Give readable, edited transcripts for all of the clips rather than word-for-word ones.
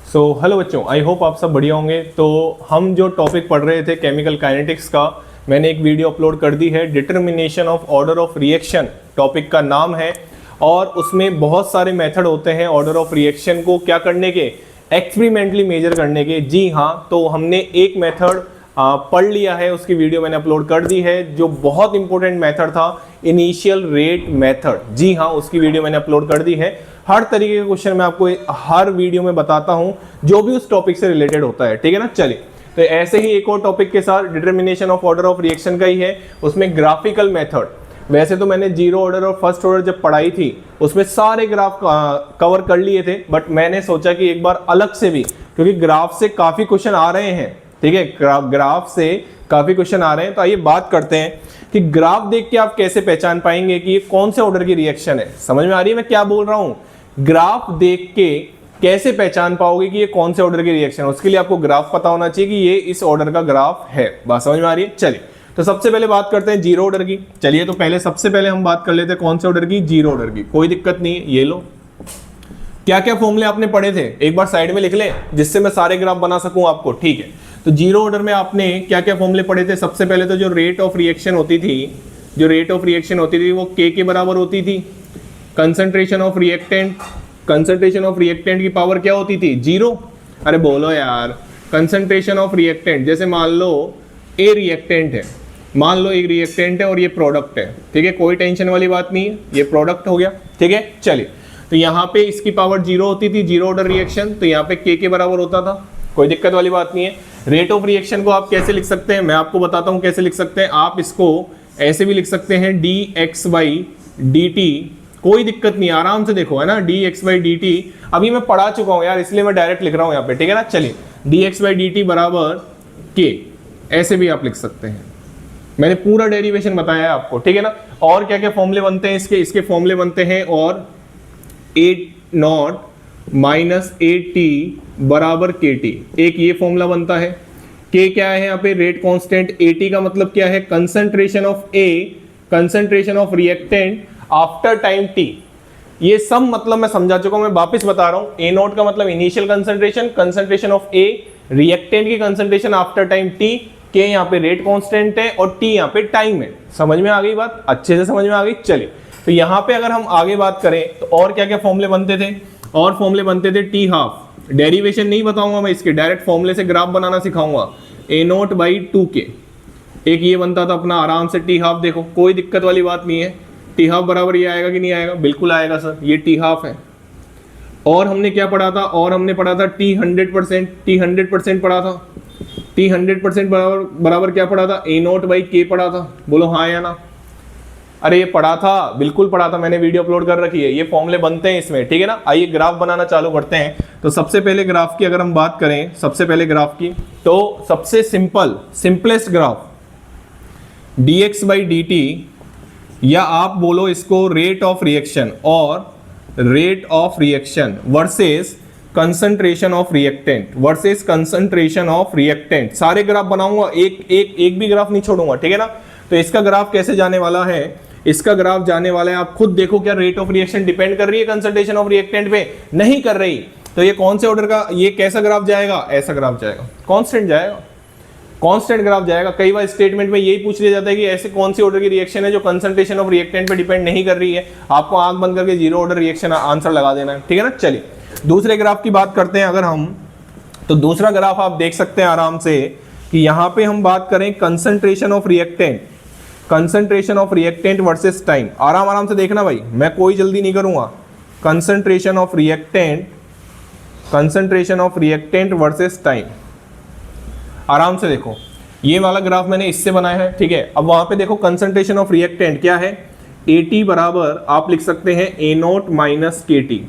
Hello बच्चों, I hope आप सब बढ़िया होंगे। तो हम जो टॉपिक पढ़ रहे थे केमिकल काइनेटिक्स का, मैंने एक वीडियो अपलोड कर दी है। Determination of order of reaction topic का नाम है, और उसमें बहुत सारे मेथड होते हैं ऑर्डर ऑफ रिएक्शन को क्या करने के, एक्सपेरिमेंटली मेजर करने के। जी हाँ, तो हमने एक मेथड पढ़ लिया है, उसकी वीडियो मैंने अपलोड कर दी है, जो बहुत इंपॉर्टेंट मेथड था, इनिशियल रेट मेथड। जी हाँ, उसकी वीडियो मैंने अपलोड कर दी है। हर तरीके के क्वेश्चन मैं आपको हर वीडियो में बताता हूं, जो भी उस टॉपिक से रिलेटेड होता है, ठीक है ना। चलिए, तो ऐसे ही एक और टॉपिक के साथ determination of order of reaction का ही है, उसमें ग्राफिकल मेथड। वैसे तो मैंने जीरो ऑर्डर और फर्स्ट ऑर्डर जब पढ़ाई थी उसमें सारे ग्राफ कवर कर लिए थे, बट मैंने सोचा कि एक बार अलग से भी, क्योंकि ग्राफ से काफी क्वेश्चन आ रहे हैं, ठीक है, ग्राफ से काफी क्वेश्चन आ रहे हैं। तो आइए बात करते हैं कि ग्राफ देख के आप कैसे पहचान पाएंगे कि ये कौन से ऑर्डर की रिएक्शन है। समझ में आ रही है मैं क्या बोल रहा हूं? ग्राफ देख के कैसे पहचान पाओगे कि ये कौन से ऑर्डर की रिएक्शन है? उसके लिए आपको ग्राफ पता होना चाहिए कि ये इस ऑर्डर का ग्राफ है। बात समझ में आ रही है? चलिए, तो सबसे पहले बात करते हैं जीरो ऑर्डर की। चलिए, तो पहले सबसे पहले हम बात कर लेते हैं कौन से ऑर्डर की, जीरो ऑर्डर की। कोई दिक्कत नहीं है, ये लो। क्या क्या फॉर्मूले आपने पढ़े थे एक बार साइड में लिख ले, जिससे मैं सारे ग्राफ बना सकूं आपको, ठीक है। तो जीरो ऑर्डर में आपने क्या क्या फॉर्मूले पढ़े थे? सबसे पहले तो जो रेट ऑफ रिएक्शन होती थी, वो के बराबर होती थी concentration of reactant. Concentration of reactant की पावर क्या होती थी? जीरो। अरे बोलो यार, कंसंट्रेशन ऑफ रिएक्टेंट, जैसे मान लो ए रिएक्टेंट है, मान लो एक रिएक्टेंट है और ये प्रोडक्ट है, ठीक है, कोई टेंशन वाली बात नहीं है, ये प्रोडक्ट हो गया, ठीक है। चलिए, तो यहाँ पे इसकी पावर जीरो होती थी, जीरो ऑर्डर रिएक्शन, तो यहाँ पे के बराबर होता था, कोई दिक्कत वाली बात नहीं है। रेट ऑफ रिएक्शन को आप कैसे लिख सकते हैं, मैं आपको बताता हूँ कैसे लिख सकते हैं। आप इसको ऐसे भी लिख सकते हैं dx/dt, कोई दिक्कत नहीं, आराम से देखो, है ना, dx/dt। अभी मैं पढ़ा चुका हूं यार, इसलिए मैं डायरेक्ट लिख रहा हूं यहाँ पे, ठीक है ना। चलिए, dx/dt बराबर के, ऐसे भी आप लिख सकते हैं। मैंने पूरा डेरिवेशन बताया है आपको, ठीक है ना। और क्या क्या फॉर्मूले बनते हैं इसके फॉर्मूले बनते हैं, और A0 माइनस AT बराबर KT, एक ये फॉर्मूला बनता है। K क्या है यहाँ पे? Rate constant. AT का मतलब क्या है? Concentration of A, concentration of reactant after time t। ये सब मतलब मैं समझा चुका हूं, मैं वापस बता रहा हूं। A0 का मतलब initial concentration, concentration of A, reactant की कंसंट्रेशन आफ्टर टाइम t, के यहाँ पे रेट कांस्टेंट है और t यहाँ पे टाइम है। समझ में आ गई बात? अच्छे से समझ में आ गई। चलिए, तो यहाँ पे अगर हम आगे बात करें तो और क्या क्या फॉर्मूले बनते थे? और फॉर्मूले बनते थे t हाफ। डेरिवेशन नहीं बताऊंगा मैं इसके, डायरेक्ट फॉर्मूले से ग्राफ बनाना सिखाऊंगा। A0/2k, एक ये बनता था अपना, आराम से t हाफ देखो, कोई दिक्कत वाली बात नहीं है। टी हाफ बराबर ये आएगा कि नहीं आएगा? बिल्कुल आएगा सर, ये टी हाफ है। और हमने क्या पढ़ा था? और हमने पढ़ा था टी 100% पढ़ा था। टी 100% बराबर क्या पढ़ा था? A0/K पढ़ा था। बोलो हाँ या ना? अरे ये पढ़ा था, बिल्कुल पढ़ा था, मैंने वीडियो अपलोड कर रखी है। ये फॉर्मूले बनते हैं इसमें, ठीक है ना। आइए ग्राफ बनाना चालू करते हैं। तो सबसे पहले ग्राफ की अगर हम बात करें, सबसे पहले ग्राफ की, तो सबसे सिंपलेस्ट ग्राफ dx/dt, या आप बोलो इसको रेट ऑफ रिएक्शन, और rate of reaction versus concentration of reactant, versus concentration of reactant. सारे ग्राफ बनाऊंगा, एक भी ग्राफ नहीं छोड़ूंगा, ठीक है ना। तो इसका ग्राफ कैसे जाने वाला है? इसका ग्राफ जाने वाला है, आप खुद देखो, क्या रेट ऑफ रिएक्शन डिपेंड कर रही है कंसंट्रेशन ऑफ रिएक्टेंट पे? नहीं कर रही। तो ये कौन से ऑर्डर का, ये कैसा ग्राफ जाएगा? ऐसा ग्राफ जाएगा, कांस्टेंट जाएगा, कांस्टेंट ग्राफ जाएगा। कई बार स्टेटमेंट में यही पूछ लिया जाता है कि ऐसे कौन सी ऑर्डर की रिएक्शन है जो कंसंट्रेशन ऑफ रिएक्टेंट पे डिपेंड नहीं कर रही है। आपको आंख बंद करके जीरो ऑर्डर रिएक्शन आंसर लगा देना है, ठीक है ना। चलिए, दूसरे ग्राफ की बात करते हैं अगर हम, तो दूसरा ग्राफ आप देख सकते हैं आराम से कि यहाँ पे हम बात करें concentration of reactant, concentration of reactant versus time. आराम से देखना भाई, मैं कोई जल्दी नहीं करूंगा। Concentration of reactant versus time, आराम से देखो। ये वाला ग्राफ मैंने इससे बनाया है, ठीक है। अब वहां पे देखो कंसंट्रेशन ऑफ रिएक्टेंट क्या है? AT बराबर आप लिख सकते हैं A0 माइनस KT।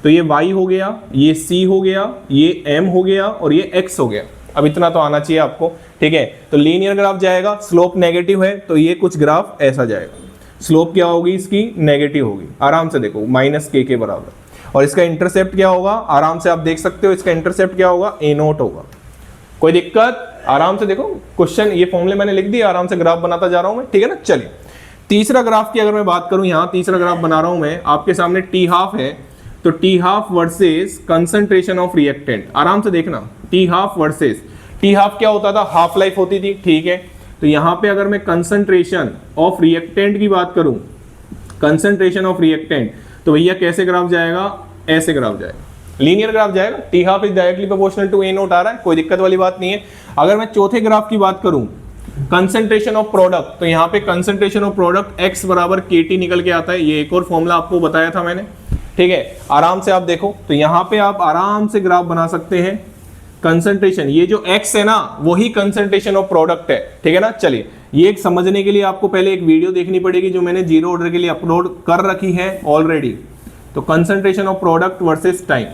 तो ये Y हो गया, ये C हो गया, ये M हो गया और ये X हो गया। अब इतना तो आना चाहिए आपको, ठीक है। तो लीनियर ग्राफ जाएगा, स्लोप नेगेटिव है, तो ये कुछ ग्राफ ऐसा जाएगा। स्लोप क्या होगी इसकी? नेगेटिव होगी। आराम से देखो, -K के बराबर। और इसका इंटरसेप्ट क्या होगा? आराम से आप देख सकते हो, इसका इंटरसेप्ट क्या होगा? A0 होगा। कोई दिक्कत? आराम से देखो क्वेश्चन, ये फॉर्मूले मैंने लिख दिए, आराम से ग्राफ बनाता जा रहा हूं मैं, ठीक है ना। चलिए, तीसरा ग्राफ की अगर मैं बात करूं, यहाँ तीसरा ग्राफ बना रहा हूं मैं आपके सामने, टी हाफ है, तो T half versus concentration of reactant, आराम से देखना, T half versus, T half क्या होता था, हाफ लाइफ होती थी, ठीक है। तो यहां पे अगर मैं कंसंट्रेशन ऑफ रिएक्टेंट की बात करूं, कंसंट्रेशन ऑफ रिएक्टेंट, तो भैया कैसे ग्राफ जाएगा, ऐसे ग्राफ जाएगा, लीनियर ग्राफ जाएगा, t half is directly proportional to a nought आ रहा है, कोई दिक्कत वाली बात नहीं है। अगर मैं चौथे ग्राफ की बात करूं, कंसंट्रेशन ऑफ प्रोडक्ट, तो यहाँ पे कंसंट्रेशन ऑफ प्रोडक्ट x बराबर KT निकल के आता है, ये एक और फॉर्मूला आपको बताया था मैंने, ठीक है। आराम से आप देखो, तो यहाँ पे आप आराम से ग्राफ बना सकते हैं, कंसंट्रेशन, ये जो x है ना वही कंसंट्रेशन ऑफ प्रोडक्ट है, ठीक है ना। चलिए, ये एक समझने के लिए आपको पहले एक वीडियो देखनी पड़ेगी जो मैंने जीरो ऑर्डर के लिए अपलोड कर रखी है ऑलरेडी। तो concentration of product versus time,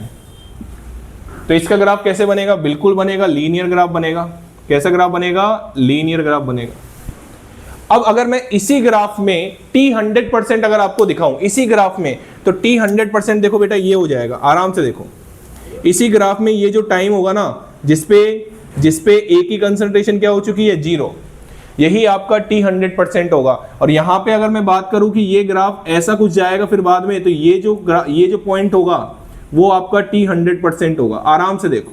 तो इसका ग्राफ कैसे बनेगा, बिल्कुल बनेगा लीनियर ग्राफ बनेगा। कैसा ग्राफ बनेगा, लीनियर ग्राफ बनेगा। अब अगर मैं इसी ग्राफ में t 100% अगर आपको दिखाऊं इसी ग्राफ में, तो t 100% देखो बेटा ये हो जाएगा, आराम से देखो, इसी ग्राफ में ये जो टाइम होगा ना जिसपे a की कंसंट्रेशन क्या हो चुकी है, 0, यही आपका t 100% होगा। और यहां पे अगर मैं बात करूं कि ये ग्राफ ऐसा कुछ जाएगा फिर बाद में, तो ये जो पॉइंट होगा वो आपका t 100% होगा। आराम से देखो,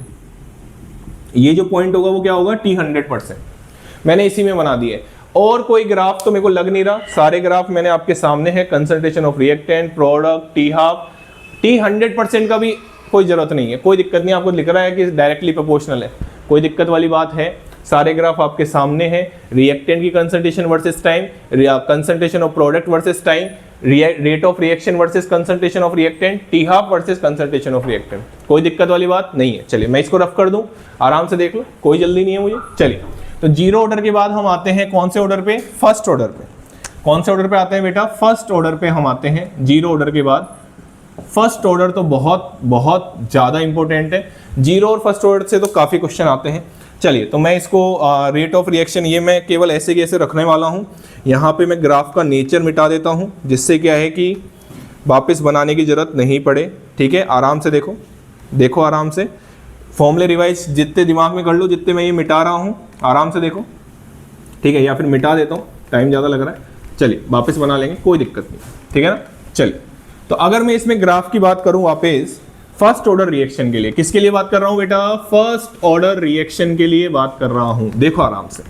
ये जो पॉइंट होगा वो क्या होगा, t 100%, मैंने इसी में बना दिया है। और कोई ग्राफ तो मेरे को लग नहीं रहा, सारे ग्राफ मैंने आपके सामने है, concentration of reactant, product, T half, t 100% का भी कोई जरूरत नहीं है, कोई दिक्कत नहीं, आपको लिख रहा है कि डायरेक्टली प्रोपोर्शनल है, कोई दिक्कत वाली बात है। सारे ग्राफ आपके सामने हैं, रिएक्टेंट की concentration versus time, concentration of product versus time, rate of reaction versus concentration of reactant, T half versus concentration of reactant, कोई दिक्कत वाली बात नहीं है। चलिए मैं इसको रफ कर दूं, आराम से देख लो, कोई जल्दी नहीं है मुझे। चलिए, तो जीरो ऑर्डर के बाद हम आते हैं कौन से ऑर्डर पे, फर्स्ट ऑर्डर पे। कौन से ऑर्डर पे आते हैं बेटा, फर्स्ट ऑर्डर पे हम आते हैं। जीरो ऑर्डर के बाद फर्स्ट ऑर्डर तो बहुत बहुत ज्यादा इंपॉर्टेंट है, जीरो और फर्स्ट ऑर्डर से तो काफी क्वेश्चन आते हैं। चलिए, तो मैं इसको रेट ऑफ रिएक्शन, ये मैं केवल ऐसे कैसे रखने वाला हूँ, यहाँ पे मैं ग्राफ का नेचर मिटा देता हूँ, जिससे क्या है कि वापस बनाने की जरूरत नहीं पड़े, ठीक है। आराम से देखो, देखो आराम से, फॉर्मूले रिवाइज जितने दिमाग में कर लो, जितने मैं ये मिटा रहा हूँ, आराम से देखो, ठीक है, या फिर मिटा देता हूँ, टाइम ज़्यादा लग रहा है। चलिए वापस बना लेंगे, कोई दिक्कत नहीं, ठीक है ना। चलिए, तो अगर मैं इसमें ग्राफ की बात करूँ वापस, फर्स्ट ऑर्डर रिएक्शन के लिए, किसके लिए बात कर रहा हूं बेटा, फर्स्ट ऑर्डर रिएक्शन के लिए बात कर रहा हूं। देखो आराम से,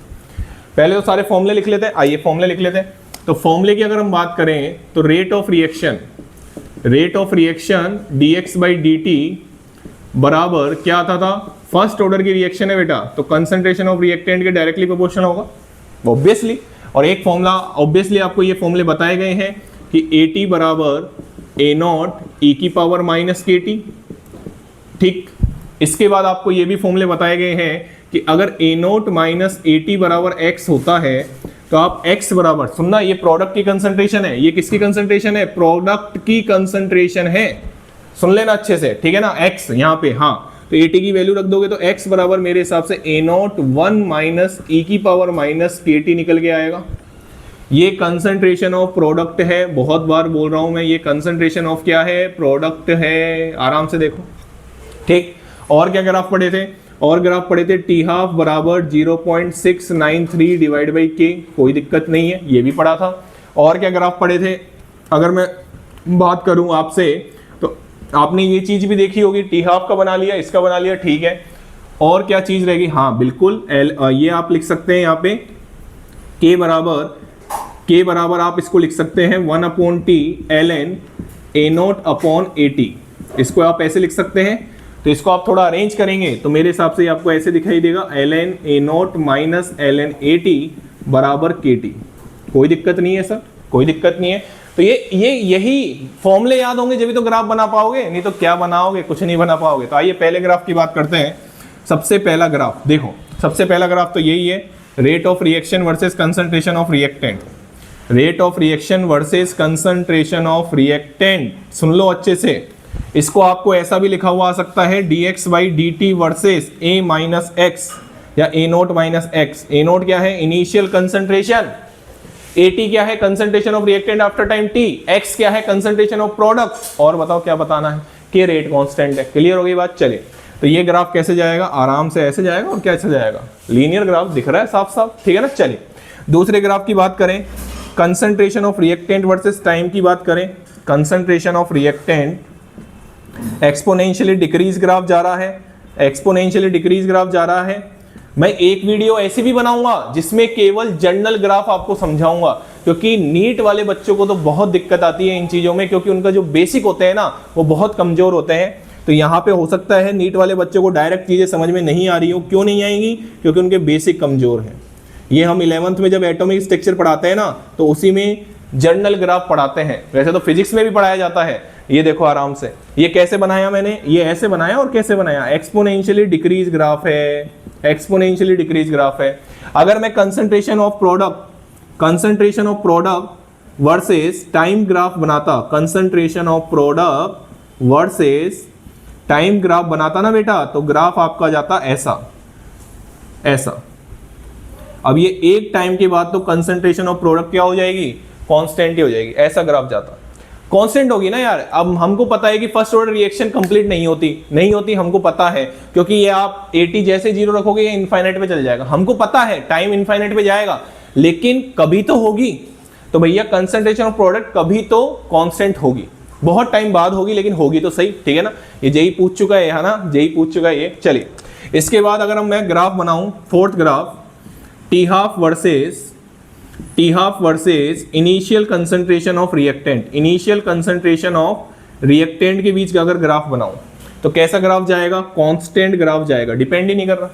पहले तो सारे फॉर्मूले लिख लेते हैं, आइए फॉर्मूले लिख लेते हैं। तो फॉर्मूले की अगर हम बात करें तो rate of reaction dx by dt बराबर क्या आता था, फर्स्ट ऑर्डर की रिएक्शन है बेटा, तो कंसंट्रेशन ऑफ रिएक्टेंट के डायरेक्टली प्रोपोर्शनल होगा ऑब्वियसली। और एक फॉर्मूला ऑब्वियसली आपको ये फॉर्मूले बताए गए हैं कि AT बराबर A नॉट e की पावर माइनस KT, ठीक। इसके बाद आपको ये भी फॉर्मूले बताए गए हैं कि अगर A नोट माइनस AT बराबर x होता है तो आप x बराबर, सुनना, ये प्रोडक्ट की कंसंट्रेशन है, ये किसकी कंसंट्रेशन है, प्रोडक्ट की कंसंट्रेशन है, सुन लेना अच्छे से, ठीक है ना, x यहाँ पे, हाँ, तो AT की वैल्यू रख दोगे तो x बराबर मेरे हिसाब से A नोट 1 माइनस e की पावर माइनस KT निकल के आएगा। ये कंसंट्रेशन ऑफ प्रोडक्ट है, बहुत बार बोल रहा हूं मैं, ये कंसंट्रेशन ऑफ क्या है, प्रोडक्ट है, आराम से देखो, ठीक। और क्या ग्राफ पढ़े थे, और ग्राफ पढ़े थे टी हाफ बराबर 0.693 डिवाइड बाई के, कोई दिक्कत नहीं है, ये भी पढ़ा था। और क्या ग्राफ पढ़े थे, अगर मैं बात करूं आपसे तो आपने ये चीज भी देखी होगी, टी हाफ का बना लिया, इसका बना लिया, ठीक है। और क्या चीज रहेगी, हाँ बिल्कुल, ये आप लिख सकते हैं यहाँ पे के बराबर आप इसको लिख सकते हैं 1/t ln A naught upon AT, इसको आप ऐसे लिख सकते हैं। तो इसको आप थोड़ा अरेंज करेंगे तो मेरे हिसाब से आपको ऐसे दिखाई देगा, ln A note minus ln AT बराबर KT, कोई दिक्कत नहीं है सर, कोई दिक्कत नहीं है। तो यही फॉर्मूले याद होंगे जब भी तो ग्राफ बना पाओगे, नहीं तो क्या बनाओगे, कुछ नहीं बना पाओगे। तो आइए पहले ग्राफ की बात करते हैं। सबसे पहला ग्राफ देखो, सबसे पहला ग्राफ तो यही है, rate of reaction versus concentration of reactant, rate of reaction versus concentration of reactant, सुन लो अच्छे से। इसको आपको ऐसा भी लिखा हुआ आ सकता है dx by dt versus a minus x या a note minus x. a note क्या है, इनिशियल कंसंट्रेशन, AT क्या है, concentration of reactant after time t, x क्या है, कंसंट्रेशन ऑफ प्रोडक्ट, और बताओ क्या बताना है, कि रेट कांस्टेंट है। क्लियर हो गई बात। चलिए, तो ये ग्राफ कैसे जाएगा, आराम से ऐसे जाएगा, और कैसे जाएगा, लीनियर ग्राफ दिख रहा है साफ साफ, ठीक है ना। चलिए दूसरे ग्राफ की बात करें, concentration of reactant versus time की बात करें। Concentration of reactant exponentially decrease graph जा रहा है, एक्सपोनेंशियली डिक्रीज ग्राफ जा रहा है। मैं एक वीडियो ऐसी भी बनाऊंगा जिसमें केवल जनरल ग्राफ आपको समझाऊंगा, क्योंकि नीट वाले बच्चों को तो बहुत दिक्कत आती है इन चीजों में, क्योंकि उनका जो बेसिक होते हैं ना वो बहुत कमजोर होते हैं। तो यहाँ पे हो सकता है नीट वाले बच्चों को डायरेक्ट चीजें समझ में नहीं आ रही हो। क्यों नहीं आएंगी? क्योंकि उनके बेसिक कमजोर हैं। ये हम 11th में जब एटॉमिक स्ट्रक्चर पढ़ाते हैं ना तो उसी में जनरल ग्राफ पढ़ाते हैं। वैसे तो फिजिक्स में भी पढ़ाया जाता है। ये देखो आराम से, ये कैसे बनाया मैंने, ये ऐसे बनाया और कैसे बनाया, एक्सपोनेंशियली डिक्रीज ग्राफ है, एक्सपोनेंशियली डिक्रीज ग्राफ है। अगर मैं concentration of product versus time graph बनाता, concentration of product versus time graph बनाता ना बेटा, तो ग्राफ आपका जाता ऐसा ऐसा। अब ये एक टाइम के बाद तो कंसंट्रेशन ऑफ प्रोडक्ट क्या हो जाएगी, कांस्टेंट ही हो जाएगी। ऐसा ग्राफ जाता, कांस्टेंट होगी ना यार। अब हमको पता है कि फर्स्ट ऑर्डर रिएक्शन कंप्लीट नहीं होती हमको पता है, क्योंकि ये आप 80 जैसे जीरो रखोगे ये इनफाइनाइट पे चल जाएगा। हमको पता है टाइम इनफाइनाइट पे जाएगा, लेकिन कभी तो होगी। तो भैया कंसंट्रेशन ऑफ प्रोडक्ट कभी तो कांस्टेंट होगी, बहुत टाइम बाद होगी, लेकिन होगी तो सही, ठीक है ना। ये जेई पूछ चुका है ना, जेई पूछ चुका है ये। चलिए इसके बाद अगर मैं ग्राफ बनाऊं, fourth graph, T half versus initial concentration of reactant, initial concentration of reactant के बीच का अगर ग्राफ बनाऊं तो कैसा ग्राफ जाएगा, कांस्टेंट ग्राफ जाएगा, डिपेंड ही नहीं कर रहा।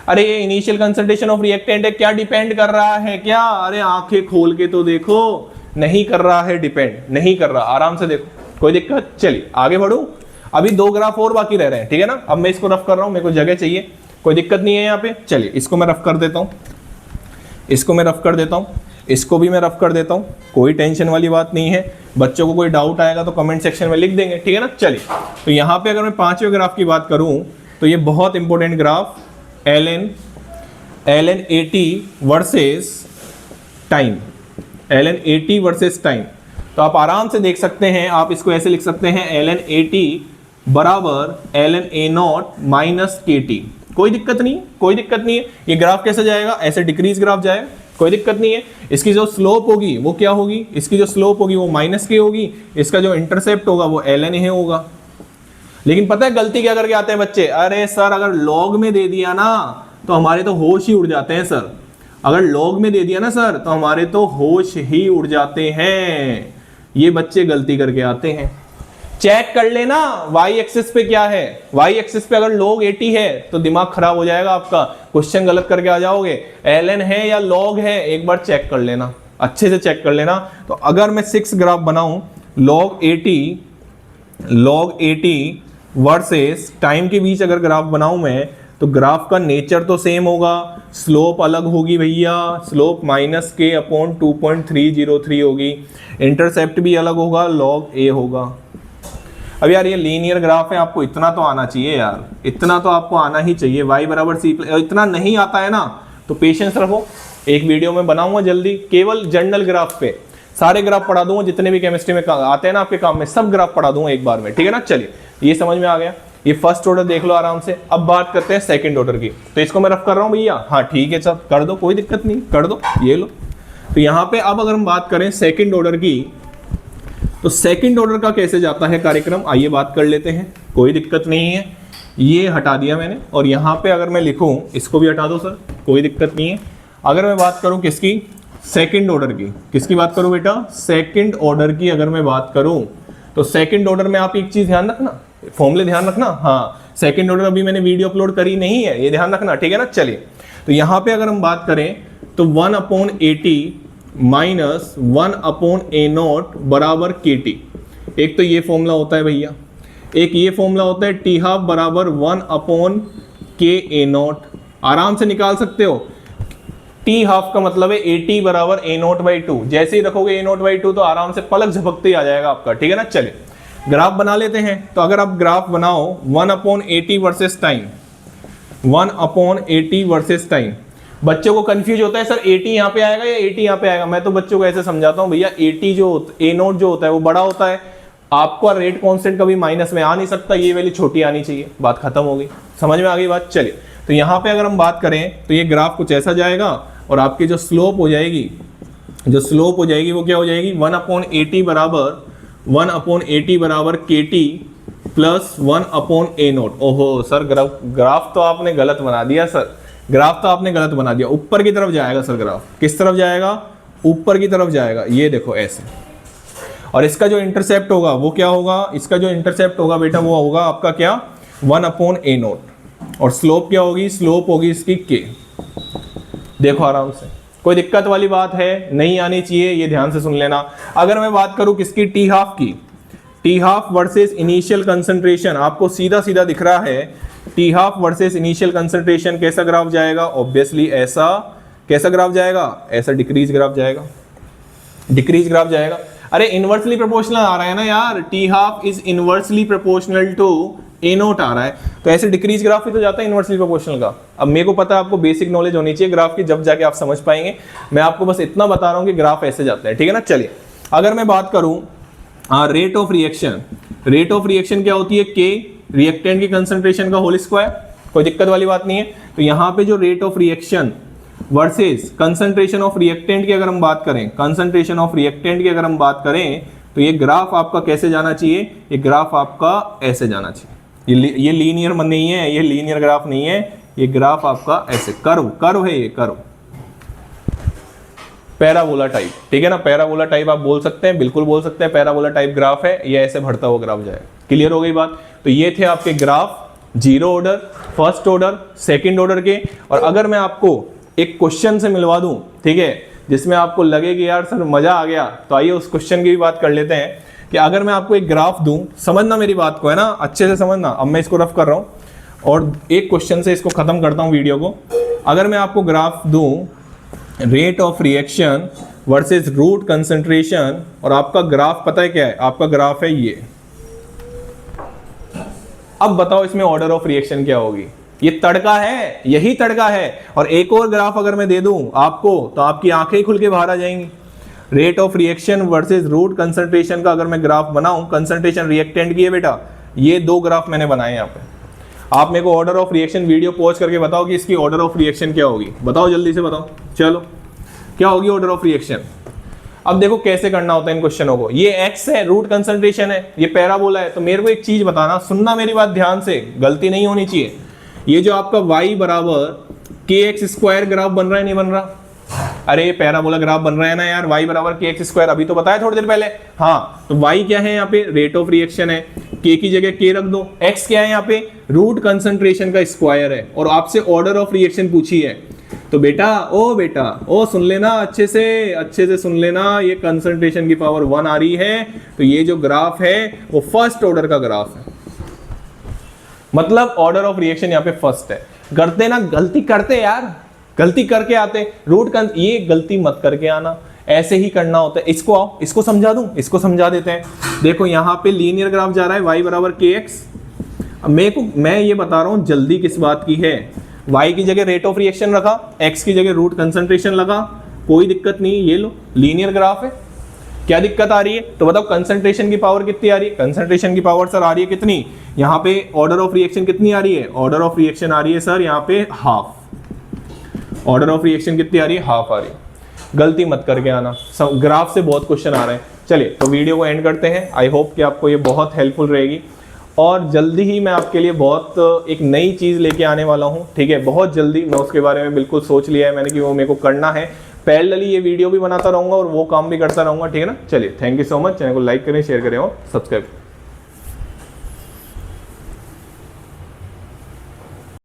अरे ये इनिशियल कंसंट्रेशन ऑफ रिएक्टेंट है, क्या डिपेंड कर रहा है क्या? अरे आंखें खोल के तो देखो, नहीं कर रहा है डिपेंड, नहीं कर रहा। आराम से देखो, कोई दिक्कत? चलिए आगे बढ़ो, अभी 2 ग्राफ और बाकी रह रहे हैं, ठीक है ना। अब मैं इसको रफ कर रहा हूं, मेरे को जगह चाहिए, कोई दिक्कत नहीं है यहाँ पे। चलिए इसको मैं रफ कर देता हूँ, इसको मैं रफ कर देता हूँ, इसको भी मैं रफ कर देता हूँ, कोई टेंशन वाली बात नहीं है। बच्चों को कोई डाउट आएगा तो कमेंट सेक्शन में लिख देंगे, ठीक है ना। चलिए तो यहाँ पे अगर मैं 5वें ग्राफ की बात करूँ तो ये बहुत important graph, LN80 versus time, LN80 versus time. तो आप आराम से देख सकते हैं, आप इसको ऐसे लिख सकते हैं, LN80 बराबर LNA0 माइनस KT। कोई दिक्कत नहीं, कोई दिक्कत नहीं है। ये ग्राफ कैसे जाएगा, ऐसे डिक्रीज ग्राफ जाएगा, कोई दिक्कत नहीं है। इसकी जो स्लोप होगी वो क्या होगी, इसकी जो स्लोप होगी वो माइनस के होगी, इसका जो इंटरसेप्ट होगा वो LNA होगा। लेकिन पता है गलती क्या करके आते हैं बच्चे, अरे सर अगर लॉग में दे दिया ना तो हमारे तो होश ही उड़ जाते हैं सर, अगर लॉग में दे दिया ना सर तो हमारे तो होश ही उड़ जाते हैं। ये बच्चे गलती करके आते हैं। चेक कर लेना वाई एक्सिस पे क्या है, वाई एक्सिस पे अगर लॉग 80 है तो दिमाग खराब हो जाएगा आपका, क्वेश्चन गलत करके आ जाओगे। LN है या लॉग है, एक बार चेक कर लेना, अच्छे से चेक कर लेना। तो अगर मैं 6 ग्राफ बनाऊं, लॉग 80 वर्सेस टाइम के बीच अगर ग्राफ बनाऊं मैं, तो ग्राफ का नेचर तो सेम होगा, स्लोप अलग होगी भैया, स्लोप -k/2.303 होगी, इंटरसेप्ट भी अलग होगा, लॉग A होगा। अब यार ये लीनियर ग्राफ है, आपको इतना तो आना चाहिए यार, इतना तो आपको आना ही चाहिए, y बराबर c, इतना नहीं आता है ना तो पेशेंस रखो, एक वीडियो में बनाऊंगा जल्दी, केवल जनरल ग्राफ पे सारे ग्राफ पढ़ा दूंगा, जितने भी केमिस्ट्री में आते हैं ना आपके काम में, सब ग्राफ पढ़ा दूंगा एक बार में, ठीक है ना। चलिए ये समझ में आ गया, ये फर्स्ट ऑर्डर देख लो आराम से। अब बात करते हैं सेकंड ऑर्डर की, तो इसको मैं रफ कर रहा हूँ भैया, हाँ ठीक है सब कर दो, कोई दिक्कत नहीं, कर दो, ये लो। तो यहाँ पे अब अगर हम बात करें सेकंड ऑर्डर की, तो सेकंड ऑर्डर का कैसे जाता है कार्यक्रम, आइए बात कर लेते हैं, कोई दिक्कत नहीं है। ये हटा दिया मैंने, और यहाँ पे अगर मैं लिखूँ, इसको भी हटा दो सर, कोई दिक्कत नहीं है। अगर मैं बात करूँ किसकी, सेकंड ऑर्डर की, किसकी बात करूँ बेटा, सेकंड ऑर्डर की अगर मैं बात करूँ, तो सेकंड ऑर्डर में आप एक चीज ध्यान रखना, फॉर्मूले ध्यान रखना, हाँ सेकंड ऑर्डर अभी मैंने वीडियो अपलोड करी नहीं है, ये ध्यान रखना, ठीक है ना। चलिए तो यहाँ पे अगर हम बात करें तो 1/80 माइनस 1/A0 बराबर KT। एक तो ये फॉर्मूला होता है भैया, एक ये फॉर्मूला होता है T हाफ बराबर 1/KA0, आराम से निकाल सकते हो। T हाफ का मतलब है 80 बराबर A0/2, जैसे ही रखोगे A0/2 तो आराम से पलक झपकते ही आ जाएगा आपका, ठीक है ना। चलिए ग्राफ बना लेते हैं। तो अगर आप ग्राफ बनाओ 1/80 वर्सेस टाइम, 1/80 वर्सेस टाइम, बच्चों को कंफ्यूज होता है सर 80 यहाँ पे आएगा या 80 यहाँ पे आएगा। मैं तो बच्चों को ऐसे समझाता हूँ भैया, 80 जो A0 जो होता है वो बड़ा होता है, आपका रेट कांस्टेंट कभी माइनस में आ नहीं सकता, ये वैल्यू छोटी आनी चाहिए, बात खत्म हो गई, समझ में आ गई बात। चलिए तो यहाँ पे अगर हम बात करें तो ये ग्राफ कुछ ऐसा जाएगा, और आपकी जो स्लोप हो जाएगी, जो स्लोप हो जाएगी वो क्या हो जाएगी, 1/80 बराबर KT प्लस 1 अपॉन ए नोट। ओहो सर, ग्राफ तो आपने गलत बना दिया सर, ग्राफ तो आपने गलत बना दिया। ऊपर की तरफ जाएगा सर ग्राफ, किस तरफ जाएगा, ऊपर की तरफ जाएगा, ये देखो ऐसे। और इसका जो इंटरसेप्ट होगा वो क्या होगा, इसका जो इंटरसेप्ट होगा बेटा वो होगा आपका क्या, 1 अपॉन ए नोट। और स्लोप क्या होगी, स्लोप होगी इसकी के। देखो आराम से, कोई दिक्कत वाली बात है नहीं आनी चाहिए, ये ध्यान से सुन लेना। अगर मैं बात करूं किसकी, टी हाफ की, t half versus initial concentration, आपको सीधा सीधा दिख रहा है t half versus initial concentration, कैसा ग्राफ जाएगा, ऑब्वियसली ऐसा। कैसा ग्राफ जाएगा, ऐसा डिक्रीज ग्राफ जाएगा, डिक्रीज ग्राफ जाएगा। अरे इनवर्सली प्रोपोर्शनल आ रहा है ना यार, t half is inversely proportional to a nought आ रहा है, तो ऐसे डिक्रीज ग्राफ ही तो जाता है इनवर्सली प्रोपोर्शनल का। अब मेरे को पता है आपको बेसिक नॉलेज होनी चाहिए ग्राफ की, जब जाके आप समझ पाएंगे। मैं आपको बस इतना बता रहा हूं कि ग्राफ ऐसे जाता है, ठीक है ना। चलिए अगर मैं बात करूं rate of reaction, rate of reaction क्या होती है, के रिएक्टेंट की कंसंट्रेशन का होल स्क्वायर, कोई दिक्कत वाली बात नहीं है। तो यहाँ पे जो rate of reaction versus concentration of reactant की अगर हम बात करें, कंसंट्रेशन ऑफ रिएक्टेंट की अगर हम बात करें, तो ये ग्राफ आपका कैसे जाना चाहिए, ये ग्राफ आपका ऐसे जाना चाहिए। ये लीनियर नहीं है, ये लीनियर ग्राफ नहीं है, ये ग्राफ आपका ऐसे कर्व, कर्व है ये कर्व, पैराबोला टाइप, ठीक है ना। पैराबोला टाइप आप बोल सकते हैं, बिल्कुल बोल सकते हैं, पैराबोला टाइप ग्राफ है, ये ऐसे बढ़ता हुआ ग्राफ जाएगा। क्लियर हो गई बात। तो ये थे आपके graph, zero order, first order, second order के। और अगर मैं आपको एक क्वेश्चन से मिलवा दूं, ठीक है, जिसमें आपको लगे कि यार सर मजा आ गया, तो आइए उस क्वेश्चन की भी बात कर लेते हैं। कि अगर मैं आपको एक ग्राफ दूं, समझना मेरी बात को, है ना, अच्छे से समझना। अब मैं इसको रफ कर रहा हूं और एक क्वेश्चन से इसको खत्म करता हूं वीडियो को। अगर मैं आपको ग्राफ दूं rate of reaction versus root concentration, और आपका ग्राफ पता है क्या है, आपका ग्राफ है ये। अब बताओ इसमें ऑर्डर ऑफ रिएक्शन क्या होगी, ये तड़का है, यही तड़का है। और एक और ग्राफ अगर मैं दे दूं आपको, तो आपकी आंखें ही खुल के बाहर आ जाएंगी। Rate of reaction versus root concentration का अगर मैं ग्राफ बनाऊं, कंसंट्रेशन रिएक्टेंट की है बेटा, ये दो ग्राफ मैंने बनाए यहाँ पे। आप मेरे को order of reaction video pause करके बताओ कि इसकी ऑर्डर ऑफ रिएक्शन क्या होगी, बताओ जल्दी से बताओ। चलो क्या होगी ऑर्डर ऑफ रिएक्शन। अब देखो कैसे करना होता है इन क्वेश्चनों को। ये एक्स है, रूट कंसंट्रेशन है, ये पैराबोला है। तो मेरे को एक चीज बताना, सुनना मेरी बात ध्यान से, गलती नहीं होनी चाहिए। ये जो आपका y बराबर के एक्स स्क्वायर ग्राफ बन रहा है, नहीं बन रहा, अरे पैराबोला ग्राफ बन रहा है ना यार, y बराबर के एक्स स्क्वायर, अभी तो बताया थोड़ी देर पहले। हाँ, तो y क्या है यहाँ पे, रेट ऑफ रिएक्शन है, k की जगह k रख दो। x क्या है यहाँ पे, रूट कंसंट्रेशन का स्क्वायर है, और आपसे ऑर्डर ऑफ रिएक्शन पूछी है। तो बेटा ओ सुन लेना, अच्छे से सुन लेना, ये कंसंट्रेशन की पावर 1 आ रही है, तो ये जो ग्राफ है वो फर्स्ट ऑर्डर का ग्राफ है, मतलब ऑर्डर ऑफ रिएक्शन यहाँ पे फर्स्ट है। करते ना, गलती करते यार, गलती करके आते ये गलती मत करके आना, ऐसे ही करना होता है। इसको आओ, इसको समझा दूं, इसको समझा देते हैं। देखो यहाँ पे लीनियर ग्राफ जा रहा है, y बराबर के एक्स। मैं ये बता रहा हूँ जल्दी किस बात की है, y की जगह रेट ऑफ रिएक्शन रखा, x की जगह रूट कंसंट्रेशन लगा, कोई दिक्कत नहीं, ये लो लीनियर ग्राफ है। क्या दिक्कत आ रही है, तो बताओ कंसंट्रेशन की पावर कितनी आ रही है, कंसंट्रेशन की पावर सर आ रही है कितनी, यहाँ पे ऑर्डर ऑफ रिएक्शन कितनी आ रही है, ऑर्डर ऑफ रिएक्शन आ रही है सर यहाँ पे हाफ, ऑर्डर ऑफ रिएक्शन कितनी आ रही है, हाफ आ रही है। गलती मत करके आना, ग्राफ से बहुत क्वेश्चन आ रहे हैं। चलिए तो वीडियो को एंड करते हैं। आई होप कि आपको ये बहुत हेल्पफुल रहेगी, और जल्दी ही मैं आपके लिए बहुत एक नई चीज़ लेके आने वाला हूँ, ठीक है, बहुत जल्दी। मैं उसके बारे में बिल्कुल सोच लिया है मैंने कि वो मेरे को करना है। पैरेलली ये वीडियो भी बनाता रहूँगा और वो काम भी करता रहूँगा, ठीक है ना। चलिए, thank you so much. Channel को लाइक करें, शेयर करें और सब्सक्राइब करें।